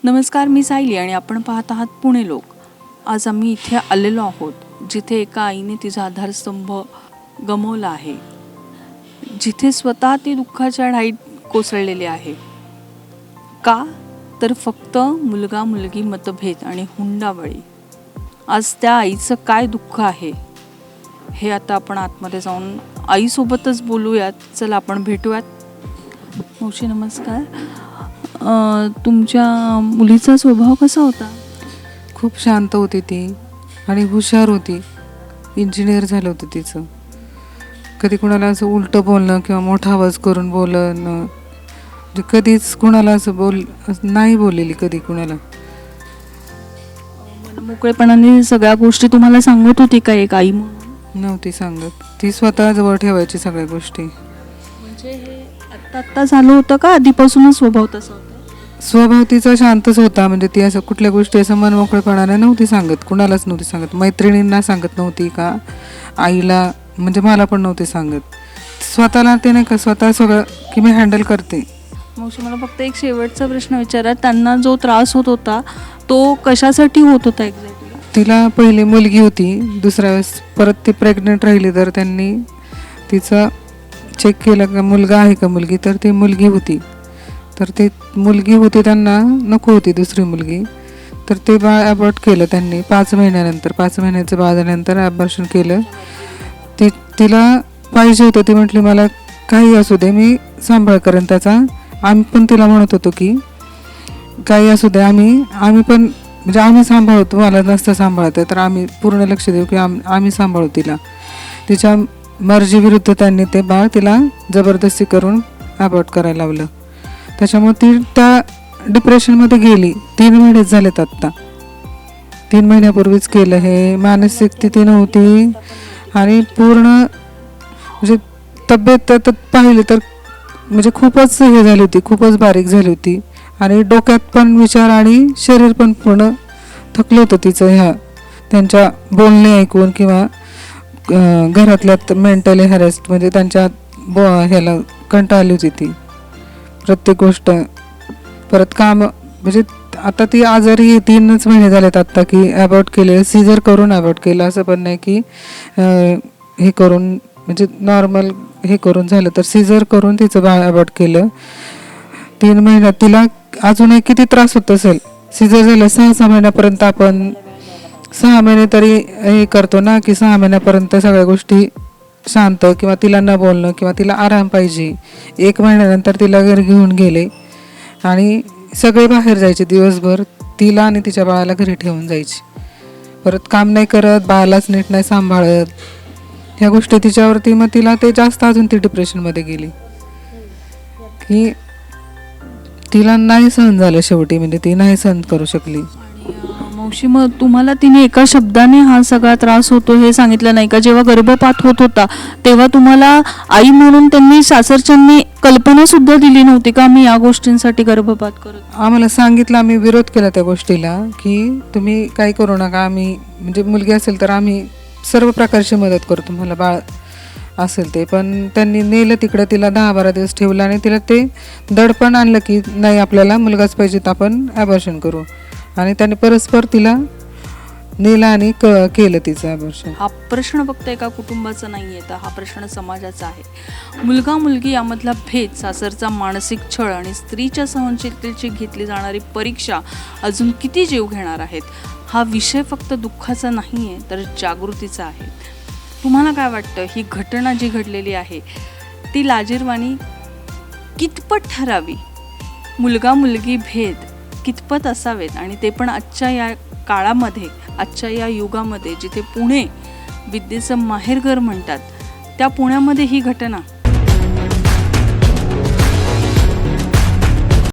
नमस्कार, मी सायली आणि आपण पाहत आहात पुणे लोक. आज आम्ही इथे आलेलो आहोत जिथे एका आईने तिचा आधारस्तंभ गमावला आहे, जिथे स्वतः ती दुःखाच्या ढाईत कोसळलेली आहे. का तर फक्त मुलगा मुलगी मतभेद आणि हुंडाबळी. आज त्या आईचं काय दुःख आहे हे आता आपण आतमध्ये जाऊन आईसोबतच बोलूयात. चला आपण भेटूयात. मावशी नमस्कार. तुमच्या मुलीचा स्वभाव कसा होता? खूप शांत होती ती आणि हुशार होती. इंजिनियर झालं होतं तिचं. कधी कुणाला असं उलटं बोलणं किंवा मोठा आवाज करून बोलणं म्हणजे कधीच कुणाला असं नाही बोललेली कधी कुणाला. मोकळेपणाने सगळ्या गोष्टी तुम्हाला सांगत होती का एक आई म्हणून? नव्हती सांगत. ती स्वतः जवळ ठेवायची सगळ्या गोष्टी. म्हणजे हे आत्ता झालं होतं का आधीपासूनच स्वभाव तसा होता? स्वभाव तिचा शांतच होता. म्हणजे ती असं कुठल्या गोष्टी असं मनमोकळेपणाने नव्हती सांगत, कुणालाच नव्हती सांगत. मैत्रिणींना सांगत नव्हती का आईला, म्हणजे मला पण नव्हती सांगत. स्वतःला ते नाही का स्वतः सगळं की मी हँडल करते. मावशी मला फक्त एक शेवटचा प्रश्न विचारा. त्यांना जो त्रास होत होता तो कशासाठी होत होता एक्झॅक्टली? तिला पहिली मुलगी होती, दुसऱ्या वेळेस परत ती प्रेग्नेंट राहिली तर त्यांनी तिचं चेक केलं का मुलगा आहे का मुलगी, तर ती मुलगी होती. तर ती मुलगी होती, त्यांना नको होती दुसरी मुलगी. तर ते बाळ अबॉर्ट केलं त्यांनी 5 महिन्यानंतर. 5 महिन्याचं बाळ झाल्यानंतर ॲबॉर्शन केलं. तिला पाहिजे होतं. ती म्हटली मला काही असू दे मी सांभाळ करेन त्याचा. आम्ही पण तिला म्हणत होतो की काही असू दे आम्ही पण म्हणजे आम्ही सांभाळू, तुम्हाला नसतं सांभाळतं तर आम्ही पूर्ण लक्ष देऊ की आम्ही सांभाळू तिला. तिच्या मर्जीविरुद्ध त्यांनी ते बाळ तिला जबरदस्ती करून अबॉर्ट करायला लावलं. त्याच्यामुळे ती त्या डिप्रेशनमध्ये गेली. 3 महिनेच झालेत आत्ता. 3 महिन्यापूर्वीच केलं हे. मानसिक स्थिती नव्हती आणि पूर्ण म्हणजे तब्येत पाहिली तर म्हणजे खूपच हे झाली होती, खूपच बारीक झाली होती. आणि डोक्यात पण विचार आणि शरीर पण पूर्ण थकलं होतं तिचं. ह्या त्यांच्या बोलणे ऐकून किंवा घरातल्या मेंटली हॅरेस्ट म्हणजे त्यांच्या ह्याला कंटाळली होती ती प्रत्येक गोष्ट. परत काम म्हणजे आता ती आजारी 3च महिने झालेत आत्ता की अबॉर्ट केले. सीझर करून अबॉर्ट केलं, असं पण नाही की हे करून म्हणजे नॉर्मल हे करून झालं. तर सीझर करून तिचं बाळ अबॉर्ट केलं. 3 महिन्यात तिला अजूनही किती त्रास होत असेल. सीझर झालं 6 महिन्यापर्यंत. आपण 6 महिने तरी हे करतो ना की 6 महिन्यापर्यंत सगळ्या गोष्टी शांत किंवा तिला न बोलणं किंवा तिला आराम पाहिजे. 1 महिन्यानंतर तिला घरी घेऊन गेले आणि सगळे बाहेर जायचे दिवसभर. तिला आणि तिच्या बाळाला घरी ठेवून जायची. परत काम नाही करत, बाळालाच नीट नाही सांभाळत. ह्या गोष्टी तिच्यावरती मग तिला ते जास्त अजून ती डिप्रेशनमध्ये गेली की तिला नाही सहन झालं शेवटी. म्हणजे ती नाही सहन करू शकली. मावशी मग तुम्हाला तिने एका शब्दाने हा सगळा त्रास होतो हे सांगितलं नाही का? जेव्हा गर्भपात होत होता तेव्हा तुम्हाला आई म्हणून त्यांनी सासरच्यांनी कल्पना सुद्धा दिली नव्हती का मी या गोष्टींसाठी गर्भपात करत? आम्हाला सांगितलं, आम्ही विरोध केला त्या गोष्टीला की तुम्ही काही करू नका. आम्ही म्हणजे मुलगी असेल तर आम्ही सर्व प्रकारची मदत करू तुम्हाला, बाळ असेल ते. पण त्यांनी नेलं तिकडं, तिला 10-12 दिवस ठेवलं आणि तिला ते दडपण आणलं की नाही आपल्याला मुलगाच पाहिजे तर आपण ॲबॉर्शन करू. आणि त्याने परस्पर तिला नेलं आणि केलं तिचं ॲबॉर्शन. हा प्रश्न फक्त एका कुटुंबाचा नाही आहे, तर हा प्रश्न समाजाचा आहे. मुलगा मुलगी यामधला भेद, सासरचा मानसिक छळ आणि स्त्रीच्या सहनशीलतेची घेतली जाणारी परीक्षा अजून किती जीव घेणार आहेत. हा विषय फक्त दुःखाचा नाही आहे तर जागृतीचा आहे. तुम्हाला काय वाटतं ही घटना जी घडलेली आहे ती लाजिरवाणी कितपत ठरावी? मुलगा मुलगी भेद कितपत असावेत आणि ते पण आजच्या या काळामध्ये, आजच्या या युगामध्ये जिथे पुणे विद्येचं माहेरघर म्हणतात त्या पुण्यामध्ये ही घटना